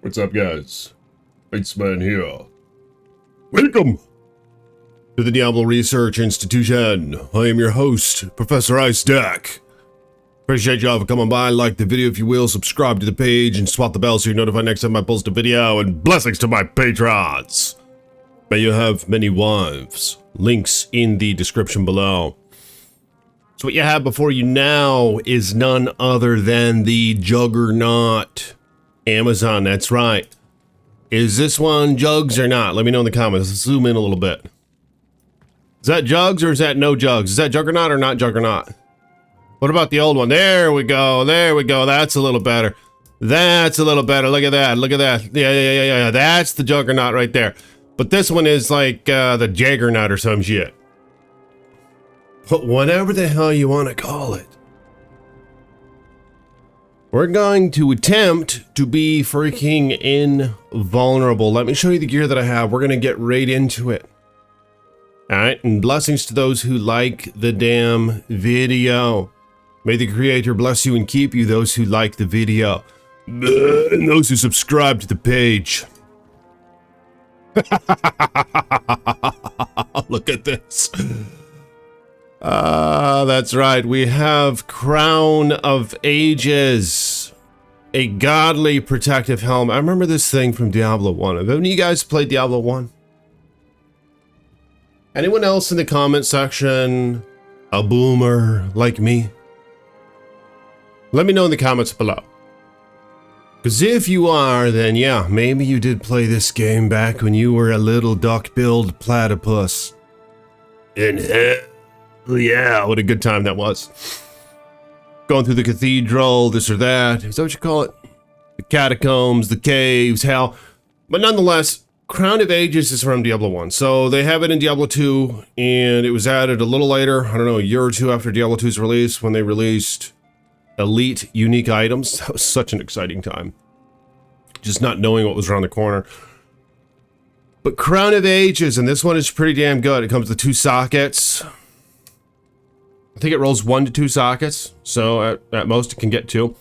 What's up, guys? Iceman here. Welcome to the Diablo Research Institution. I am your host, Professor Ice Deck. Appreciate y'all for coming by. Like the video if you will, subscribe to the page, and swat the bell so you're notified next time I post a video, and blessings to my patrons. May you have many wives. Links in the description below. So what you have before you now is none other than the Juggernaut. Amazon, that's right. Is this one jugs or not? Let me know in the comments. Let's zoom in a little bit. Is that jugs or is that no jugs? Is that Juggernaut or not Juggernaut? What about the old one? There we go. There we go. That's a little better. That's a little better. Look at that. Look at that. Yeah. That's the Juggernaut right there. But this one is like the Juggernaut or some shit. But whatever the hell you want to call it. We're going to attempt to be freaking invulnerable. Let me show you the gear that I have. We're going to get right into it. Alright, and blessings to those who like the damn video. May the Creator bless you and keep you, those who like the video. And those who subscribe to the page. Look at this. That's right. We have Crown of Ages. A godly protective helm. I remember this thing from Diablo 1. Have any of you guys played Diablo 1? Anyone else in the comment section a boomer like me? Let me know in the comments below. Because if you are, then yeah, maybe you did play this game back when you were a little duck-billed platypus. In hell. Yeah, what a good time that was. Going through the cathedral, this or that. Is that what you call it? The catacombs, the caves, hell. But nonetheless, Crown of Ages is from Diablo 1. So they have it in Diablo 2, and it was added a little later, I don't know, a year or two after Diablo 2's release, when they released elite unique items. That was such an exciting time. Just not knowing what was around the corner. But Crown of Ages, and this one is pretty damn good. It comes with 2 sockets. I think it rolls 1 to 2 sockets, so at most it can get 2.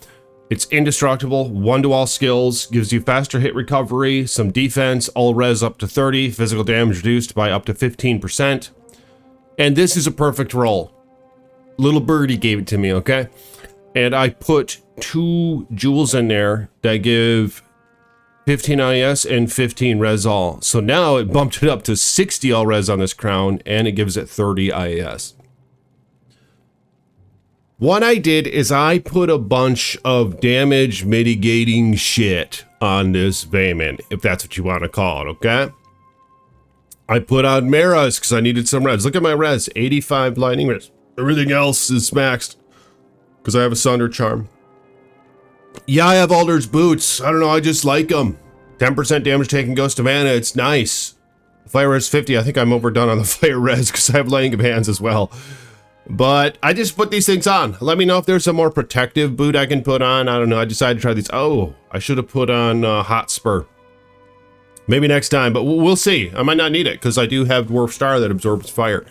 It's indestructible, 1 to all skills, gives you faster hit recovery, some defense, all res up to 30, physical damage reduced by up to 15%. And this is a perfect roll. Little birdie gave it to me, okay? And I put 2 jewels in there that give 15 IS and 15 res all. So now it bumped it up to 60 all res on this crown, and it gives it 30 IS. What I did is I put a bunch of damage mitigating shit on this Vayman, if that's what you want to call it, okay? I put on Maras because I needed some res. Look at my res, 85 lightning res. Everything else is maxed because I have a Sunder Charm. Yeah, I have Alder's Boots. I don't know, I just like them. 10% damage taken goes to mana, it's nice. Fire res 50, I think I'm overdone on the fire res because I have Laying of Hands as well. But I just put these things on. Let me know if there's a more protective boot I can put on. I don't know. I decided to try these. Oh, I should have put on Hotspur. Maybe next time, but we'll see. I might not need it because I do have Dwarf Star that absorbs fire.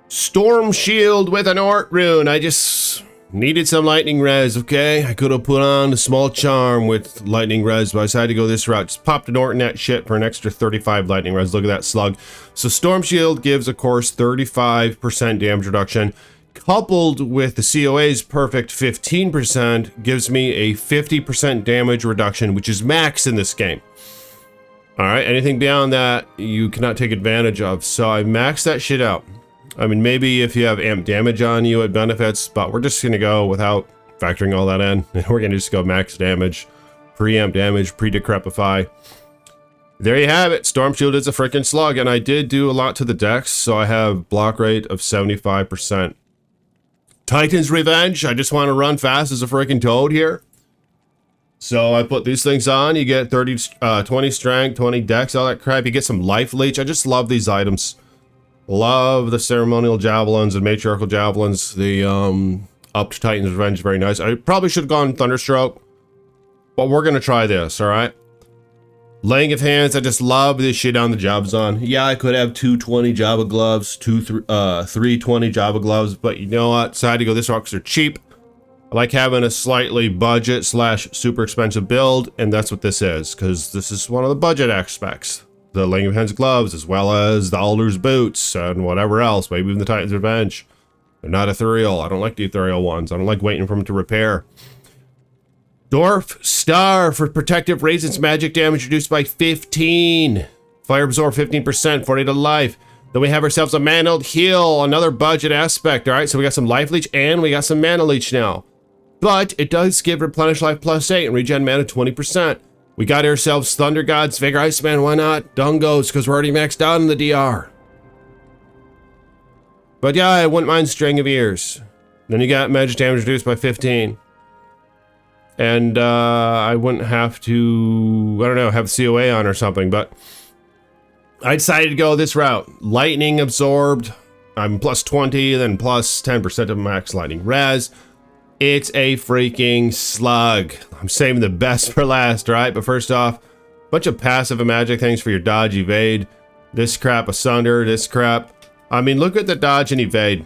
Storm Shield with an Ort Rune. I just needed some lightning res, okay? I could have put on a small charm with lightning res, but I decided to go this route. Just popped an Ort in that shit for an extra 35 lightning res. Look at that slug. So Storm Shield gives, of course, 35% damage reduction. Coupled with the COA's perfect 15%, gives me a 50% damage reduction, which is max in this game. Alright, anything beyond that, you cannot take advantage of. So I maxed that shit out. I mean, maybe if you have amp damage on you, it benefits, but we're just going to go without factoring all that in. And we're going to just go max damage, pre-amp damage, pre-decrepify. There you have it. Storm Shield is a freaking slug, and I did do a lot to the dex, so I have block rate of 75%. Titan's Revenge. I just want to run fast as a freaking toad here. So I put these things on. You get 20 strength, 20 dex, all that crap. You get some life leech. I just love these items. Love the ceremonial javelins and matriarchal javelins. The upped Titan's Revenge, very nice. I probably should have gone Thunderstroke, but we're gonna try this, all right? Laying of Hands, I just love this shit on the Jabba's on. Yeah, I could have 220 Jabba gloves, 320 Jabba gloves, but you know what? Decided to go this route because they're cheap. I like having a slightly budget slash super expensive build, and that's what this is, because this is one of the budget aspects. The Laying of Hands gloves, as well as the Alder's boots, and whatever else, maybe even the Titan's Revenge. They're not ethereal. I don't like the ethereal ones. I don't like waiting for them to repair. Dwarf Star for protective resistance magic damage reduced by 15. Fire absorb 15%, 40 to life. Then we have ourselves a Mantled Heal, another budget aspect. All right, so we got some life leech and we got some mana leech now. But it does give replenish life +8 and regen mana 20%. We got ourselves Thunder Gods, Vigor Iceman, why not? Dungos, because we're already maxed out in the DR. But yeah, I wouldn't mind String of Ears. Then you got magic damage reduced by 15. And I wouldn't have to, I don't know, have COA on or something, but I decided to go this route. Lightning absorbed, I'm +20, then plus 10% of max lightning res. It's a freaking slug. I'm saving the best for last, right? But first off, bunch of passive and magic things for your dodge, evade. This crap, asunder, this crap. I mean, look at the dodge and evade.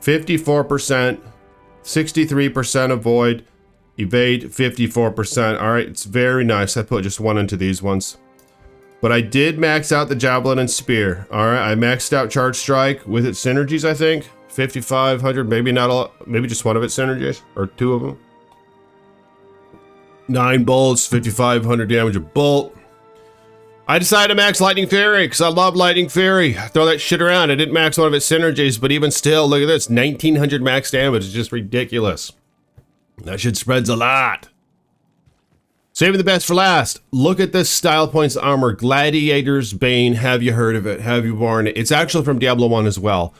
54%, 63% avoid, evade 54%. All right, it's very nice. I put just one into these ones. But I did max out the Javelin and Spear. All right, I maxed out Charge Strike with its synergies, I think. 5,500, maybe not a lot, maybe just one of its synergies, or two of them. 9 bolts, 5,500 damage a bolt. I decided to max Lightning Fury, because I love Lightning Fury. I throw that shit around. I didn't max one of its synergies, but even still, look at this, 1,900 max damage. It's just ridiculous. That shit spreads a lot. Saving the best for last. Look at this style points armor, Gladiator's Bane. Have you heard of it? Have you worn it? It's actually from Diablo 1 as well.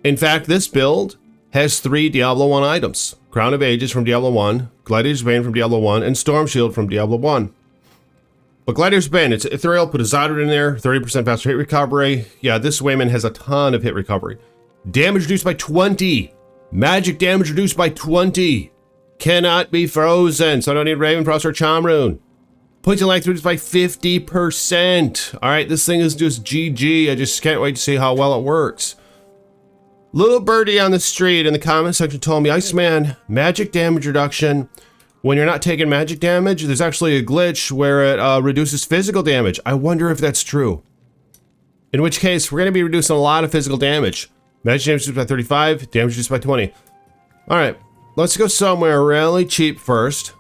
In fact, this build has 3 Diablo 1 items. Crown of Ages from Diablo 1, Gladiator's Bane from Diablo 1, and Storm Shield from Diablo 1. But Gladiator's Bane, it's ethereal, put a Zodrid in there, 30% faster hit recovery. Yeah, this Wayman has a ton of hit recovery. Damage reduced by 20. Magic damage reduced by 20. Cannot be frozen, so I don't need Raven Frost or Charm Rune. Points of life reduced by 50%. All right, this thing is just GG. I just can't wait to see how well it works. Little birdie on the street in the comment section told me, Iceman, magic damage reduction. When you're not taking magic damage, there's actually a glitch where it reduces physical damage. I wonder if that's true. In which case, we're going to be reducing a lot of physical damage. Magic damage reduced by 35, damage reduced by 20. All right, let's go somewhere really cheap first.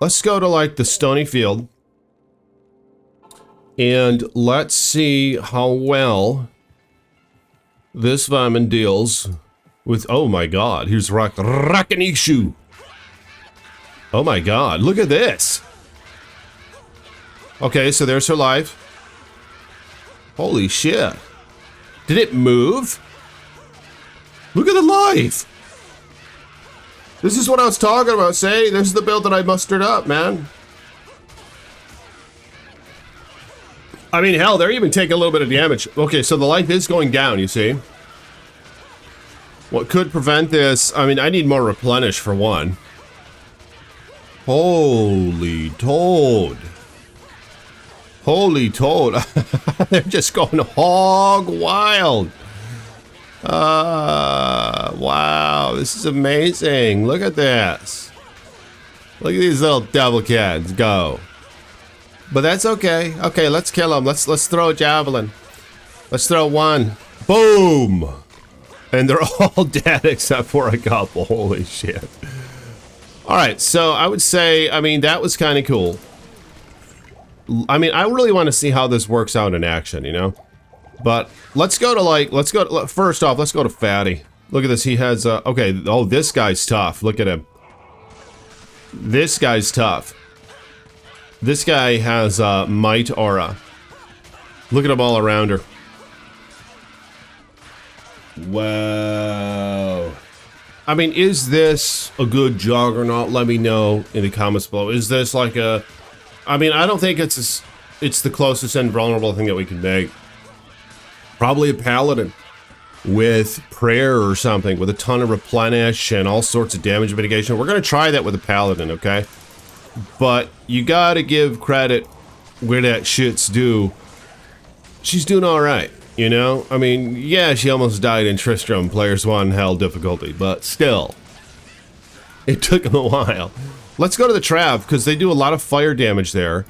Let's go to like the Stony Field. And let's see how well this Vimon deals with, oh my god, here's Rakanishu. Oh my god, look at this. Okay, so there's her life. Holy shit. Did it move? Look at the life. This is what I was talking about, say. This is the build that I mustered up, man. I mean, hell, they're even taking a little bit of damage. Okay, so the life is going down, you see. What could prevent this? I mean, I need more replenish for one. Holy toad. Holy toad. They're just going hog wild. Wow, this is amazing. Look at this. Look at these little devil cats go. But that's okay. Okay, let's kill them. Let's throw a javelin. Let's throw one. Boom! And they're all dead except for a couple. Holy shit. Alright, so I would say, I mean, that was kind of cool. I mean, I really want to see how this works out in action, you know? But let's go to like, first off, let's go to Fatty. Look at this, he has, okay, oh, this guy's tough. Look at him. This guy's tough. This guy has might aura. Look at them all around her. Wow. I mean, is this a good juggernaut? Let me know in the comments below. Is this like a... I mean, I don't think it's the closest invulnerable thing that we can make. Probably a paladin with prayer or something, with a ton of replenish and all sorts of damage mitigation. We're going to try that with a paladin, okay? But you gotta give credit where that shit's due. She's doing alright, you know? I mean, yeah, she almost died in Tristram Players 1 Hell difficulty, but still. It took him a while. Let's go to the trap, because they do a lot of fire damage there.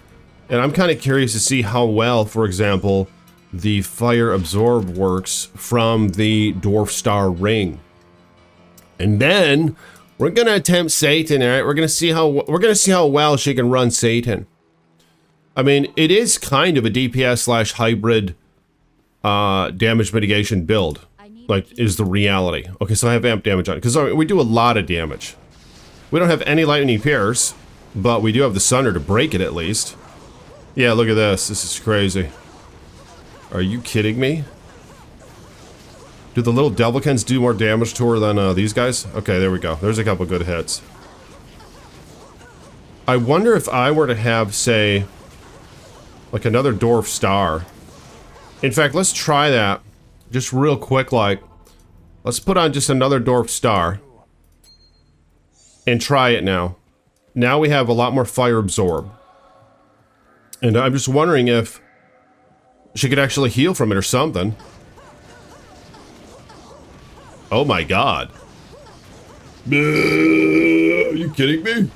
And I'm kind of curious to see how well, for example, the fire absorb works from the Dwarf Star Ring. And then we're gonna attempt Satan, all right? We're gonna see how well she can run Satan. I mean, it is kind of a DPS / hybrid damage mitigation build. Like, is the reality. Okay, so I have amp damage on it, because we do a lot of damage. We don't have any lightning pierce, but we do have the Sunder to break it at least. Yeah, look at this. This is crazy. Are you kidding me? Do the little Devilkins do more damage to her than these guys? Okay, there we go. There's a couple good hits. I wonder if I were to have, say, like another Dwarf Star. In fact, let's try that. Just real quick, like, let's put on just another Dwarf Star. And try it now. Now we have a lot more fire absorb. And I'm just wondering if she could actually heal from it or something. Oh my god. Are you kidding me?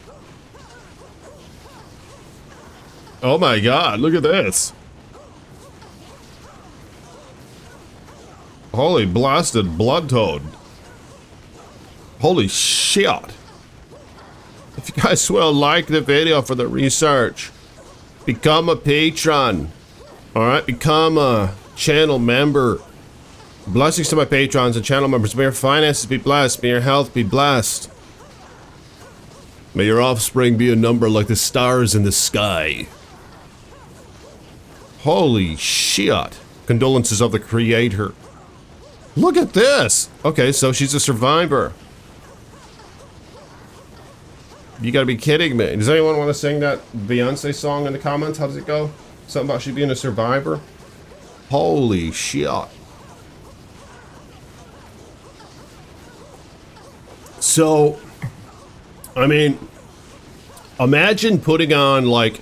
Oh my god, look at this. Holy blasted blood toad. Holy shit. If you guys will like the video for the research, become a patron. Alright, become a channel member. Blessings to my patrons and channel members. May your finances be blessed. May your health be blessed. May your offspring be a number like the stars in the sky. Holy shit. Condolences of the creator. Look at this. Okay, so she's a survivor. You gotta be kidding me. Does anyone want to sing that Beyonce song in the comments? How does it go? Something about she being a survivor? Holy shit. So, I mean, imagine putting on, like,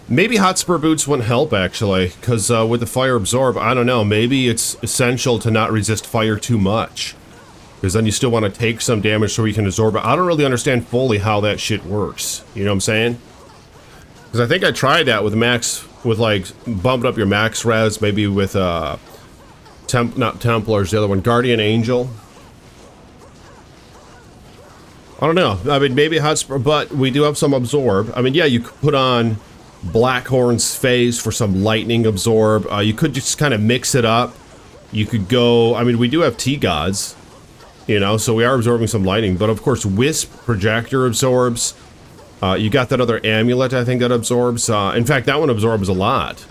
maybe Hotspur Boots wouldn't help, actually, because with the fire absorb, I don't know, maybe it's essential to not resist fire too much. Because then you still want to take some damage so you can absorb it. I don't really understand fully how that shit works. You know what I'm saying? Because I think I tried that with max, with like bumping up your max res, maybe with not Templars, the other one, Guardian Angel. I don't know. I mean, maybe Hotspur, but we do have some absorb. I mean, yeah, you could put on Blackhorn's Phase for some lightning absorb. You could just kind of mix it up. You could go, I mean, we do have T-Gods. You know, so we are absorbing some lightning, but of course Wisp Projector absorbs. You got that other amulet, I think, that absorbs. In fact, that one absorbs a lot.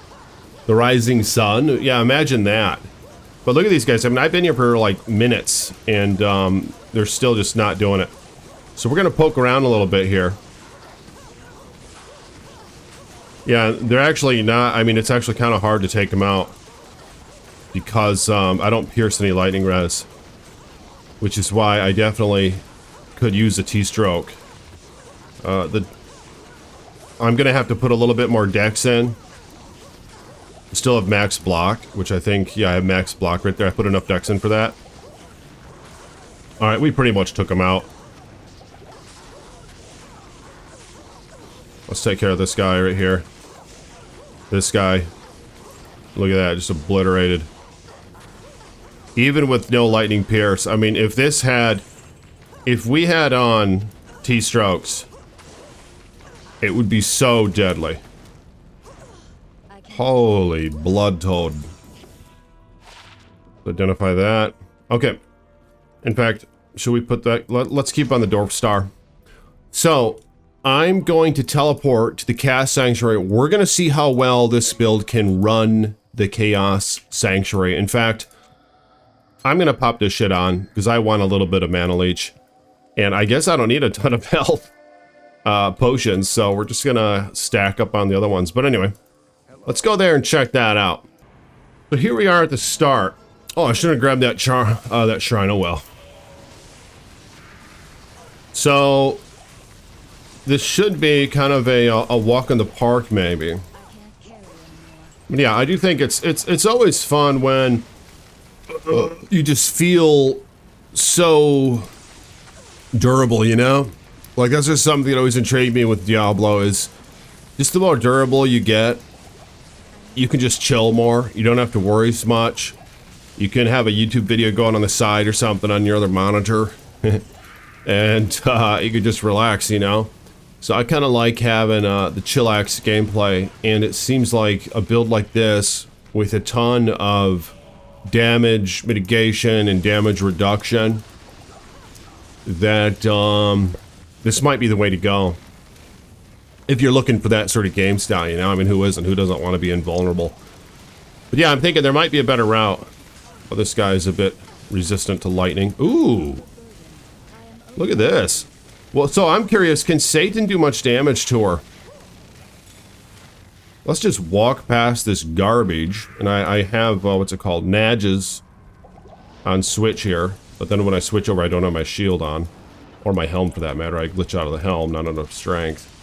The Rising Sun, yeah, imagine that. But look at these guys. I mean, I've been here for like minutes, and they're still just not doing it. So we're gonna poke around a little bit here. Yeah, they're actually not. I mean, it's actually kind of hard to take them out because I don't pierce any lightning res. Which is why I definitely could use a T-stroke. I'm gonna have to put a little bit more dex in. Still have max block, which I think, yeah, I have max block right there. I put enough dex in for that. Alright, we pretty much took him out. Let's take care of this guy right here. This guy. Look at that, just obliterated. Even with no lightning pierce, I mean, if we had on T-strokes, it would be so deadly. Holy blood toad. Identify that. Okay. In fact, should we put that? Let's keep on the Dwarf Star. So, I'm going to teleport to the Chaos Sanctuary. We're going to see how well this build can run the Chaos Sanctuary. In fact, I'm gonna pop this shit on because I want a little bit of mana leech, and I guess I don't need a ton of health potions, so we're just gonna stack up on the other ones. But anyway, let's go there and check that out. So here we are at the start. Oh, I should have grabbed that that shrine. Oh well. So this should be kind of a walk in the park, maybe. But yeah, I do think it's always fun when you just feel so durable, you know? Like, that's just something that always intrigued me with Diablo is just the more durable you get, you can just chill more. You don't have to worry as much. You can have a YouTube video going on the side or something on your other monitor. And you can just relax, you know? So I kind of like having the chillax gameplay, and it seems like a build like this with a ton of damage mitigation and damage reduction, that this might be the way to go. If you're looking for that sort of game style, you know? I mean, who isn't? Who doesn't want to be invulnerable? But yeah, I'm thinking there might be a better route. Oh, this guy's a bit resistant to lightning. Ooh! Look at this. Well, so I'm curious, can Satan do much damage to her? Let's just walk past this garbage. And I have, what's it called? Nadges on switch here. But then when I switch over, I don't have my shield on. Or my helm, for that matter. I glitch out of the helm, not enough strength.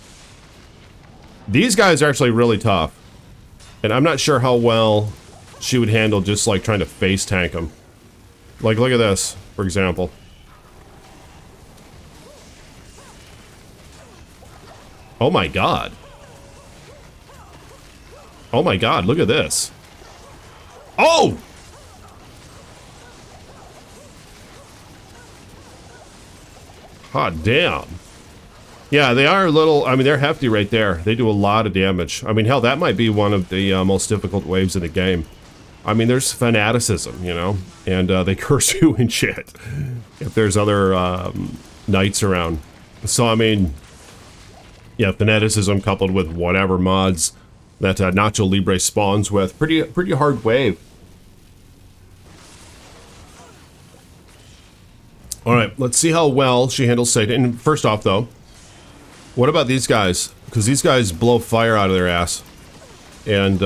These guys are actually really tough. And I'm not sure how well she would handle just, like, trying to face tank them. Like, look at this, for example. Oh my god. Oh my god, look at this. Oh! Hot damn. Yeah, they are a little, I mean, they're hefty right there. They do a lot of damage. I mean, hell, that might be one of the most difficult waves in the game. I mean, there's fanaticism, you know? And they curse you and shit. If there's other knights around. So, I mean... yeah, fanaticism coupled with whatever mods that Nacho Libre spawns with. Pretty hard wave. Alright, let's see how well she handles Satan. And first off, though, what about these guys? Because these guys blow fire out of their ass. And,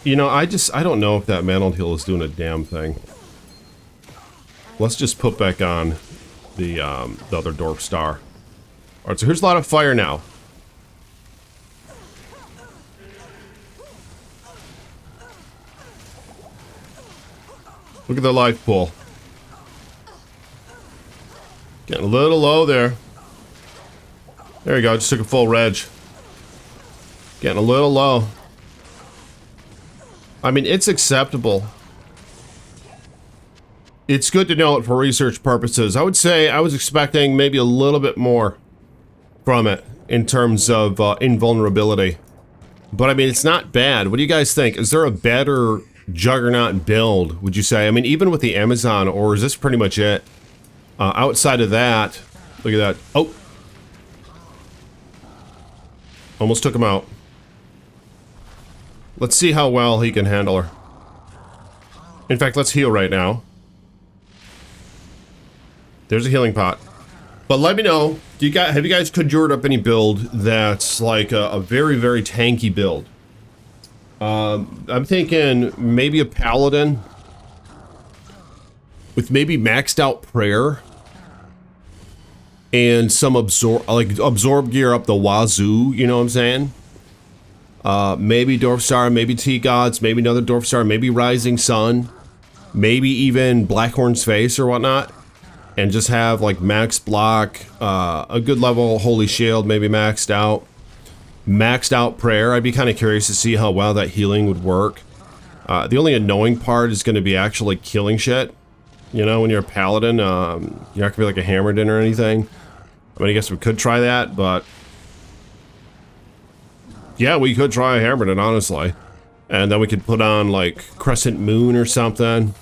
you know, I don't know if that mantled heal is doing a damn thing. Let's just put back on the other Dwarf Star. Alright, so here's a lot of fire now. Look at the life pool. Getting a little low there. There we go, just took a full reg. Getting a little low. I mean, it's acceptable. It's good to know it for research purposes. I would say I was expecting maybe a little bit more from it in terms of invulnerability. But I mean, it's not bad. What do you guys think? Is there a better Juggernaut build, would you say? I mean, even with the Amazon, or is this pretty much it? Outside of that, look at that. Oh! Almost took him out. Let's see how well he can handle her. In fact, let's heal right now. There's a healing pot. But let me know, have you guys conjured up any build that's like a very, very tanky build? I'm thinking maybe a paladin with maybe maxed out prayer and some absorb gear up the wazoo, you know what I'm saying? Maybe Dwarf Star, maybe T-Gods, maybe another Dwarf Star, maybe Rising Sun, maybe even Blackhorn's Face or whatnot. And just have like max block, a good level Holy Shield, maybe maxed out prayer. I'd be kind of curious to see how well that healing would work. The only annoying part is going to be actually killing shit. You know, when you're a paladin, you're not going to be like a Hammerden or anything. I mean, I guess we could try that, but... yeah, we could try a Hammerden, honestly. And then we could put on, like, Crescent Moon or something.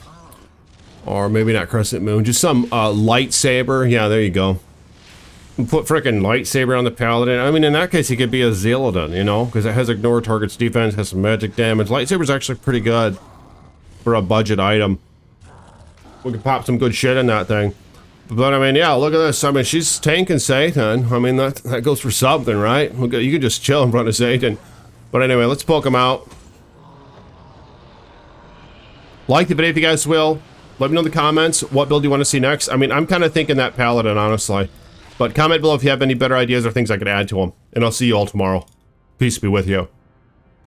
Or maybe not Crescent Moon, just some lightsaber. Yeah, there you go. Put frickin' lightsaber on the paladin. I mean, in that case, he could be a Zealodon, you know? Because it has ignore target's defense, has some magic damage. Lightsaber's actually pretty good for a budget item. We can pop some good shit in that thing. But I mean, yeah, look at this. I mean, she's tanking Satan. I mean, that goes for something, right? You can just chill in front of Satan. But anyway, let's poke him out. Like the video if you guys will. Let me know in the comments what build you want to see next. I mean, I'm kind of thinking that paladin, honestly. But comment below if you have any better ideas or things I could add to them. And I'll see you all tomorrow. Peace be with you.